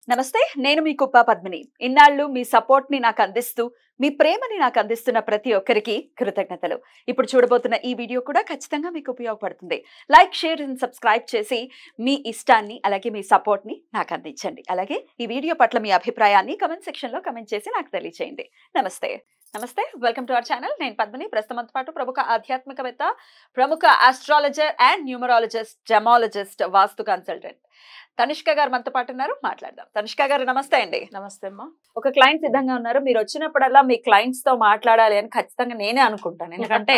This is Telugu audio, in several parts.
నమస్తే, నేను మీ కుప్ప పద్మిని. ఇన్నాళ్ళు మీ సపోర్ట్ ని నాకు అందిస్తూ, మీ ప్రేమని నాకు అందిస్తున్న ప్రతి ఒక్కరికి కృతజ్ఞతలు. ఇప్పుడు చూడబోతున్న ఈ వీడియో కూడా ఖచ్చితంగా మీకు ఉపయోగపడుతుంది. లైక్, షేర్ అండ్ సబ్స్క్రైబ్ చేసి మీ ఇష్టాన్ని అలాగే మీ సపోర్ట్ ని నాకు అందించండి. అలాగే ఈ వీడియో పట్ల మీ అభిప్రాయాన్ని కమెంట్ సెక్షన్ లో కమెంట్ చేసి నాకు తెలియజేయండి. నమస్తే. నమస్తే, వెల్కమ్ టు అవర్ ఛానల్. నేను పద్మిని. ప్రస్తుతంతో పాటు ప్రముఖ ఆధ్యాత్మికవేత్త, ప్రముఖ astrologer and numerologist, gemmologist, vastu consultant Tanishq గారు మనతో పాటు ఉన్నారు. మాట్లాడదాం. తనిష్క గారు నమస్తే అండి. నమస్తే అమ్మా. ఒక క్లయింట్ సిద్ధంగా ఉన్నారు. మీరు వచ్చినప్పుడల్లా మీ క్లయింట్స్ తో మాట్లాడాలి అని ఖచ్చితంగా నేనే అనుకుంటాను. ఎందుకంటే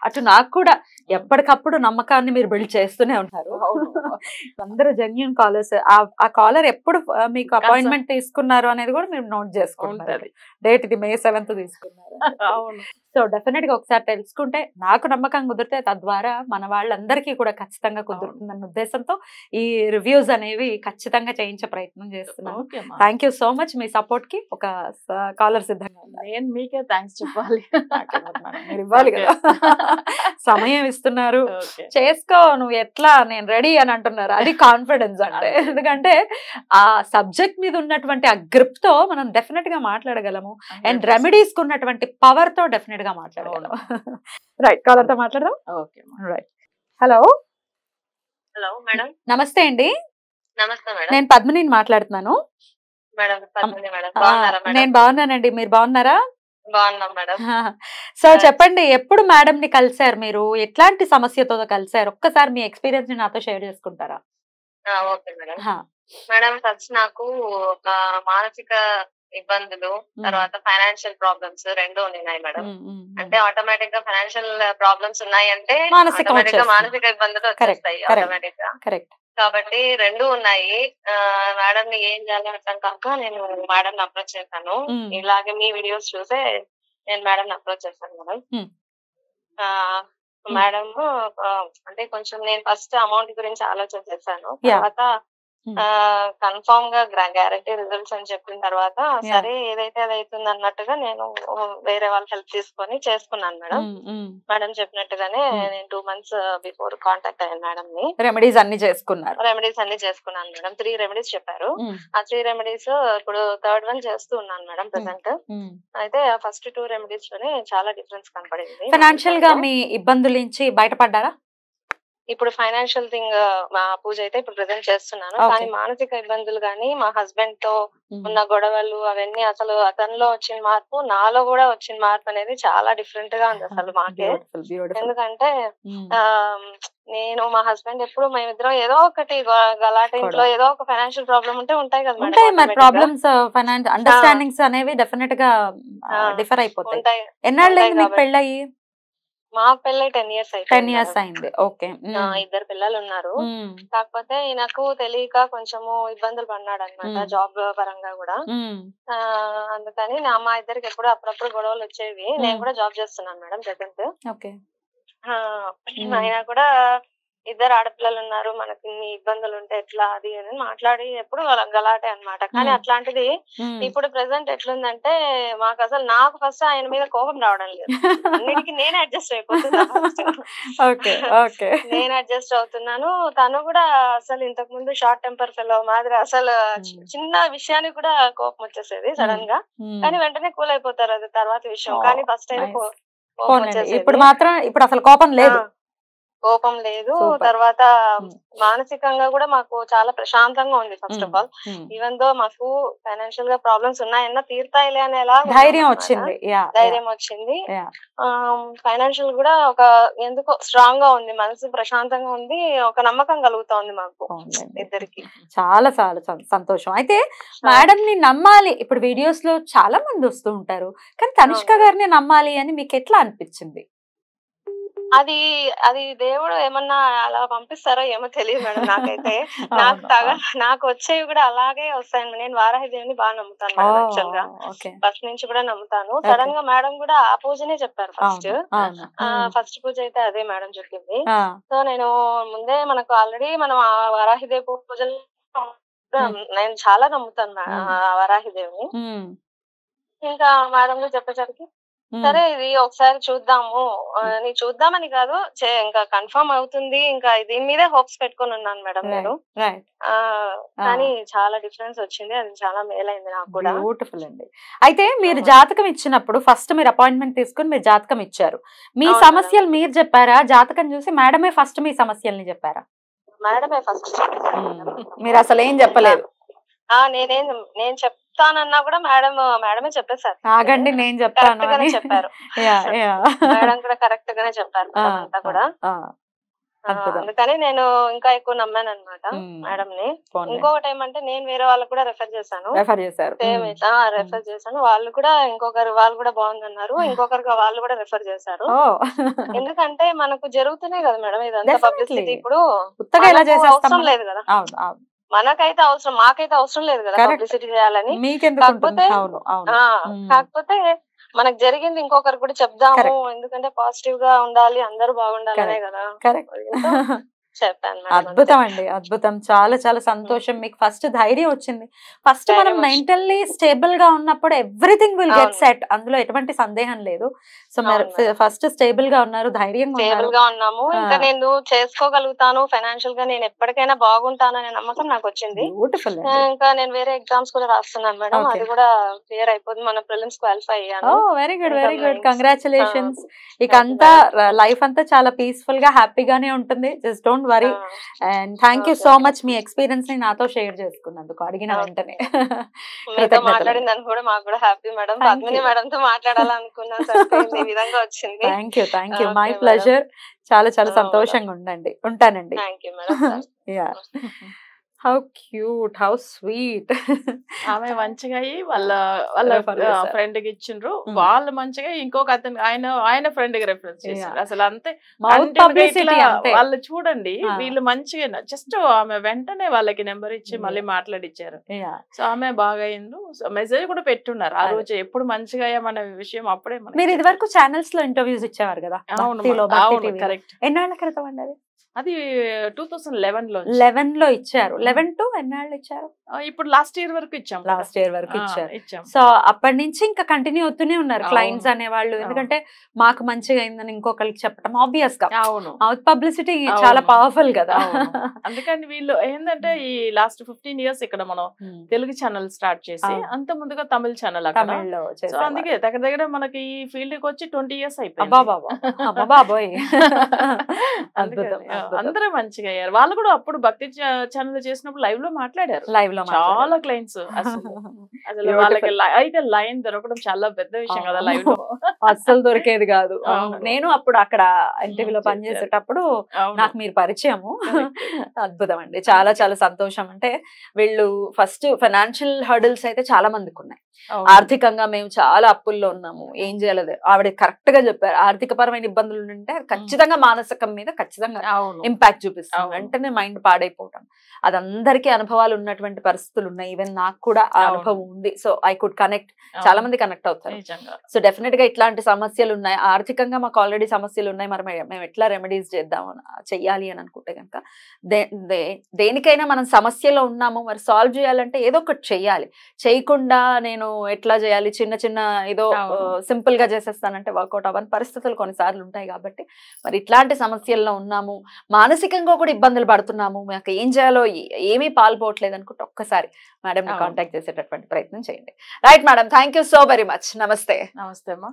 అటు నాకు కూడా ఎప్పటికప్పుడు నమ్మకాన్ని మీరు బిల్డ్ చేస్తూనే ఉంటారు. అందరూ జెన్యూన్ కాలర్స్. ఆ కాలర్ ఎప్పుడు మీకు అపాయింట్మెంట్ తీసుకున్నారు అనేది కూడా మీరు నోట్ చేసుకుంటారు. డేట్ ఇది May 7th తీసుకున్నారు. అవును. సో డెఫినెట్ గా ఒకసారి తెలుసుకుంటే నాకు నమ్మకం కుదిరితే తద్వారా మన వాళ్ళందరికీ కూడా ఖచ్చితంగా కుదురుతుందన్న ఉద్దేశంతో ఈ రివ్యూస్ అనేవి ఖచ్చితంగా చేయించే ప్రయత్నం చేస్తున్నాను. Thank you so much. Me support కి ఒక కాలర్ సిద్ధంగా ఉన్నారు. నేను మీకే థ్యాంక్స్ చెప్పాలి. మీరు ఇవ్వాలి కదా, సమయం ఇస్తున్నారు. చేసుకో, నువ్వు ఎట్లా, నేను రెడీ అని అంటున్నారు. అది కాన్ఫిడెన్స్ అంటే. ఎందుకంటే ఆ సబ్జెక్ట్ మీద ఉన్నటువంటి ఆ గ్రిప్ తో మనం డెఫినెట్ గా మాట్లాడగలము. అండ్ రెమెడీస్ కు ఉన్నటువంటి పవర్ తో డెఫినెట్ గా మాట్లాడగలము. రైట్, కాలర్ తో మాట్లాడదాం. Okay right. Hello. Hello madam. నమస్తే అండి. నమస్తే మేడం. నేను పద్మినిని మాట్లాడుతున్నాను. Madam Padmini madam. బాగున్నారా మేడం? నేను బాగున్నానండి. మీరు బాగున్నారా? బాగున్నాం మేడం. సో చెప్పండి, ఎప్పుడు మేడం ని కలిసారు? మీరు ఎట్లాంటి సమస్యతో కలిసారు? ఒక్కసారి మీ ఎక్స్పీరియన్స్ ని నాతో షేర్ చేసుకుంటారా? Okay madam. మేడం ఫస్ట్ నాకు ఒక మానసిక ఇబ్బందులు, తర్వాత ఫైనాన్షియల్ ప్రాబ్లమ్స్ రెండు ఉన్నాయి మేడం. అంటే ఆటోమేటిక్ గా ఫైనాన్షియల్ ప్రాబ్లమ్స్ ఉన్నాయి అంటే మానసిక ఇబ్బందులు వచ్చేస్తాయి ఆటోమేటిక్ గా. కాబట్టి రెండు ఉన్నాయి. మేడం ని ఏం చేయాలి అర్థం కాక నేను మేడం ని అప్రోచ్ చేశాను. ఇలాగే మీ వీడియోస్ చూసే నేను మేడం ని అప్రోచ్ చేశాను మేడం. మేడం అంటే కొంచెం నేను ఫస్ట్ అమౌంట్ గురించి ఆలోచన చేశాను. తర్వాత కన్ఫర్మ్ గా గ్యారంటీ రిజల్ట్స్ అని చెప్పిన తర్వాత సరే ఏదైతే అది అవుతుంది అన్నట్టుగా నేను వేరే వాళ్ళ హెల్ప్ తీసుకొని చేసుకున్నాను మేడం. మేడం చెప్పినట్టుగానే నేను 2 months బిఫోర్ కాంటాక్ట్ అయ్యాను మేడం ని. రెమెడీస్ అన్ని చేసుకున్నాను మేడం. 3 రెమెడీస్ చెప్పారు. ఆ 3 రెమెడీస్ ఇప్పుడు 3rd one చేస్తూ ఉన్నాను మేడం ప్రెసెంట్. అయితే ఫస్ట్ 2 రెమెడీస్ లోనే చాలా డిఫరెన్స్ కనపడింది. ఫైనాన్షియల్ గా మీ ఇబ్బందుల నుంచి బయటపడ్డారా? ఇప్పుడు ఫైనాన్షియల్ థింగ్ మా పూజ అయితే ఇప్పుడు ప్రెజెంట్ చేస్తున్నాను. కానీ మానసిక ఇబ్బందులు గానీ, మా హస్బెండ్ తో ఉన్న గొడవలు అవన్నీ అసలు అతనిలో వచ్చిన మార్పు, నాలో కూడా వచ్చిన మార్పు అనేది చాలా డిఫరెంట్ గా ఉంది అసలు మాకే. ఎందుకంటే నేను మా హస్బెండ్ ఎప్పుడు మేమిద్దరం ఏదో ఒకటి గలాట, ఇంట్లో ఏదో ఒక ఫైనాన్షియల్ ప్రాబ్లం ఉంటే ఉంటాయి కదా మేడం. ప్రాబ్లమ్స్, ఫైనాన్స్ అండర్స్టాండింగ్స్ అనేవి డెఫినెట్ గా డిఫర్ అయిపోతాయి. ఎన్నాళ్ళైంది మీకు పెళ్ళయి? మా పెళ్ళి 10 years అయింది. ఓకే. 2 పిల్లలు ఉన్నారు. కాకపోతే నాకు తెలియక కొంచెము ఇబ్బందులు పడినాడు అనమాట, జాబ్ పరంగా కూడా. అందుకని మా ఇద్దరికి ఎప్పుడు అప్పుడప్పుడు గొడవలు వచ్చేవి. నేను కూడా జాబ్ చేస్తున్నాను మేడం ప్రెసెంట్. అయినా కూడా 2 ఆడపిల్లలు ఉన్నారు, మనకి ఇన్ని ఇబ్బందులు ఉంటే ఎట్లా అది అని మాట్లాడి ఎప్పుడు గలాటే అన్నమాట. కానీ అట్లాంటిది ఇప్పుడు ప్రెసెంట్ ఎట్లుందంటే మాకు అసలు నాకు ఫస్ట్ ఆయన మీద కోపం రావడం లేదు. అన్నిటికీ నేనే అడ్జస్ట్ నేను అడ్జస్ట్ అవుతున్నాను. తను కూడా అసలు ఇంతకు ముందు షార్ట్ టెంపర్ ఫెలో మాదిరి అసలు చిన్న విషయానికి కూడా కోపం వచ్చేసేది సడన్ గా. కానీ వెంటనే కూల్ అయిపోతారు, అది తర్వాత విషయం. కానీ ఫస్ట్ అయితే కోపం వచ్చేసేది. ఇప్పుడు మాత్రం ఇప్పుడు అసలు కోపం లేదు. తర్వాత మానసికంగా కూడా మాకు చాలా ప్రశాంతంగా ఉంది. First of all even though మాకు ఫైనాన్షియల్ గా ప్రాబ్లమ్స్ ఉన్నాయన్నా తీరుతాయిలే అనేలా ధైర్యం వచ్చింది. ఫైనాన్షియల్ కూడా ఒక ఎందుకో స్ట్రాంగ్ గా ఉంది, మనసు ప్రశాంతంగా ఉంది, ఒక నమ్మకం కలుగుతోంది మాకు ఇద్దరికి. చాలా చాలా సంతోషం. అయితే మేడం ని నమ్మాలి, ఇప్పుడు వీడియోస్ లో చాలా మంది వస్తూ ఉంటారు, కానీ తనిష్క గారిని నమ్మాలి అని మీకు ఎట్లా అనిపించింది? అది దేవుడు ఏమన్నా అలా పంపిస్తారో ఏమో తెలియదు మేడం. నాకైతే నాకు వచ్చేవి కూడా అలాగే వస్తాయి. నేను వారాహిదేవిని బాగా నమ్ముతాను మేడం. యాక్చువల్ గా ఫస్ట్ నుంచి కూడా నమ్ముతాను. సడన్ గా మేడం కూడా ఆ పూజనే చెప్పారు. ఫస్ట్ పూజ అయితే అదే మేడం చెప్పింది. సో నేను ముందే మనకు ఆల్రెడీ మనం ఆ వారాహిదేవి పూజలు నేను చాలా నమ్ముతాను వరాహిదేవిని. ఇంకా మేడం చెప్పేసరికి సరే ఇది ఒకసారి చూద్దాము నీ చూద్దామని కాదు ఇంకా కన్ఫర్మ్ అవుతుంది ఇంకా దీని మీదే హోప్స్ పెట్టుకొని ఉన్నాను మేడం నేను. కానీ చాలా డిఫరెన్స్ వచ్చింది, అది చాలా మేలైంది నాకు కూడా. బ్యూటిఫుల్ అండి. అయితే మీరు జాతకం ఇచ్చినప్పుడు ఫస్ట్ మీరు అపాయింట్మెంట్ తీసుకుని మీరు జాతకం ఇచ్చారు, మీ సమస్యలు మీరు చెప్పారా, జాతకం చూసి మేడమే ఫస్ట్ మీ సమస్యల్ని చెప్పారా? మేడమే ఫస్ట్. మీరు అసలు ఏం చెప్పలేదు? నేను చెప్తానన్నా కూడా మేడమే చెప్పేశారు. ఆగండి నేను చెప్తాను అని చెప్పారు. మేడం కూడా కరెక్ట్ గానే చెప్పారు అంతా కూడా. అందుకని నేను ఇంకా ఎక్కువ నమ్మాను అనమాట మేడం ని. ఇంకొకటి ఏమంటే నేను వేరే వాళ్ళకి కూడా రెఫర్ చేశాను, రెఫర్ చేశాను. వాళ్ళు కూడా వాళ్ళు కూడా బాగుందన్నారు, ఇంకొకరికి వాళ్ళు కూడా రెఫర్ చేశారు. ఎందుకంటే మనకు జరుగుతున్నాయి కదా మేడం ఇదంతా పబ్లిసిటీ. ఇప్పుడు అవసరం లేదు కదా, మనకైతే అవసరం, మాకైతే అవసరం లేదు కదా పబ్లిసిటీ చేయాలని. కాకపోతే మనకు జరిగింది ఇంకొకరు కూడా చెప్దాము, ఎందుకంటే పాజిటివ్ గా ఉండాలి, అందరూ బాగుండాలనే కదా చెప్పాను. అద్భుతం అండి, అద్భుతం. చాలా చాలా సంతోషం. మీకు ఫస్ట్ ధైర్యం వచ్చింది. ఫస్ట్ మనం మెంటల్లీ స్టేబుల్ గా ఉన్నప్పుడు ఎవ్రీథింగ్ విల్ గెట్ సెట్, అందులో ఎటువంటి సందేహం లేదు. సో మీరు ఫస్ట్ స్టేబుల్ గా ఉన్నారు, ధైర్యంగా ఉన్నాము. ఇంకా నేను చేసుకోగలుగుతాను, ఫైనాన్షియల్ గా నేను ఎప్పటికైనా బాగుంటాను అనే నమ్మకం నాకు వచ్చింది. బ్యూటిఫుల్. ఇంకా నేను వేరే ఎగ్జామ్స్ కూడా రాస్తున్నాను మేడం, అది కూడా క్లియర్ అయిపోతుంది. మన ప్రిలిమ్స్ క్వాలిఫై అయ్యాను. Very good, very good, congratulations. ఇక అంతా లైఫ్ అంతా చాలా పీస్ఫుల్ గా హ్యాపీగానే ఉంటుంది. Just don't worry. And thank you so much me experience ని నాతో షేర్ చేసుకున్నందుకు, అడిగిన వెంటనే. మాట్లాడిందని కూడా మాకు కూడా హ్యాపీ మేడం. పద్మిని మేడం తో మాట్లాడాలనుకున్నాను, ఈ విధంగా వచ్చింది. Thank you, my pleasure. చాలా చాలా సంతోషంగా ఉండండి, ఉంటానండి. Thank you madam. Yeah, how cute, how sweet. ఆమె మంచిగా వాళ్ళ ఫ్రెండ్ కి ఇచ్చిండ్రు, వాళ్ళు మంచిగా ఇంకొక అతను ఆయన ఫ్రెండ్ కి రెఫరెన్స్ చేశారు. అసలు అంతే వాళ్ళు చూడండి, వీళ్ళు మంచిగా జస్ట్ ఆమె వెంటనే వాళ్ళకి నెంబర్ ఇచ్చి మళ్ళీ మాట్లాడిచ్చారు. సో ఆమె బాగా అయింది. మెసేజ్ కూడా పెట్టున్నారు ఆ రోజు, ఎప్పుడు మంచిగా అయ్యామనే విషయం అప్పుడే. మీరు ఇది వరకు ఛానల్స్ లో ఇంటర్వ్యూస్ ఇచ్చేవారు కదా? అవును, కరెక్ట్. ఎన్నాళ్ళ క్రితం అండి అది? అది 2011 లో ఇచ్చారు. 11 to ఎన్నాళ్ళు ఇచ్చారు? ఇప్పుడు లాస్ట్ ఇయర్ వరకు ఇచ్చాం. ఇచ్చారు. సో అప్పటి నుంచి ఇంకా కంటిన్యూ అవుతూనే ఉన్నారు క్లయింట్స్ అనేవాళ్ళు. ఎందుకంటే మాకు మంచిగా అయిందని ఇంకొకరికి చెప్పడం ఆబ్వియస్ గా మౌత్ పబ్లిసిటీ చాలా పవర్ఫుల్ కదా. అందుకని వీళ్ళు ఏంటంటే ఈ లాస్ట్ 15 years ఇక్కడ మనం తెలుగు ఛానల్ స్టార్ట్ చేసి, అంత ముందుగా తమిళ ఛానల్ తమిళ్లో, అందుకే దగ్గర దగ్గర మనకి ఈ ఫీల్డ్ కి వచ్చి 20 years అయిపోయింది. బాబోయ్, అందరూ మంచిగా అయ్యారు. వాళ్ళు కూడా అప్పుడు భక్తి ఛానల్ చేసినప్పుడు లైవ్ లో మాట్లాడారు. చాలా క్లయింట్స్ అసలు వాళ్ళకి అయితే లైన్ దొరకడం చాలా పెద్ద విషయం కదా. లైవ్ లో అస్సలు దొరికేది కాదు. నేను అప్పుడు అక్కడ ఇంటర్వ్యూలో పనిచేసేటప్పుడు నాకు మీరు పరిచయము. అద్భుతం అండి, చాలా చాలా సంతోషం. అంటే వీళ్ళు ఫస్ట్ ఫైనాన్షియల్ హర్డిల్స్ అయితే చాలా మందికి ఉన్నాయి. ఆర్థికంగా మేము చాలా అప్పుల్లో ఉన్నాము, ఏం చేయలేదు. ఆవిడ కరెక్ట్ గా చెప్పారు, ఆర్థిక పరమైన ఇబ్బందులు ఉంటే ఖచ్చితంగా మానసికం మీద ఖచ్చితంగా ఇంపాక్ట్ చూపిస్తాం, వెంటనే మైండ్ పాడైపోవటం. అది అందరికీ అనుభవాలు ఉన్నటువంటి పరిస్థితులు ఉన్నాయి. ఈవెన్ నాకు కూడా ఆ అనుభవం ఉంది. సో ఐ కుడ్ కనెక్ట్, చాలా మంది కనెక్ట్ అవుతారు. సో డెఫినెట్ గా ఇట్లాంటి సమస్యలు ఉన్నాయి, ఆర్థికంగా మాకు ఆల్రెడీ సమస్యలు ఉన్నాయి, మరి మేము ఎట్లా రెమెడీస్ చేద్దాం చెయ్యాలి అని అనుకుంటే కనుక దేనికైనా మనం సమస్యలో ఉన్నాము, మరి సాల్వ్ చేయాలంటే ఏదో ఒకటి చెయ్యాలి. చేయకుండా నేను ఎట్లా చేయాలి, చిన్న చిన్న ఏదో సింపుల్ గా చేసేస్తానంటే వర్కౌట్ అవ్వని పరిస్థితులు కొన్నిసార్లు ఉంటాయి. కాబట్టి మరి ఇట్లాంటి సమస్యల్లో ఉన్నాము, మానసికంగా కూడా ఇబ్బందులు పడుతున్నాము, మాకు ఏం చేయాలో ఏమీ పాల్పోవట్లేదు అనుకుంటే ఒక్కసారి మేడం ని కాంటాక్ట్ చేసేటటువంటి ప్రయత్నం చేయండి. Right madam, thank you so very much. నమస్తే. నమస్తే అమ్మా.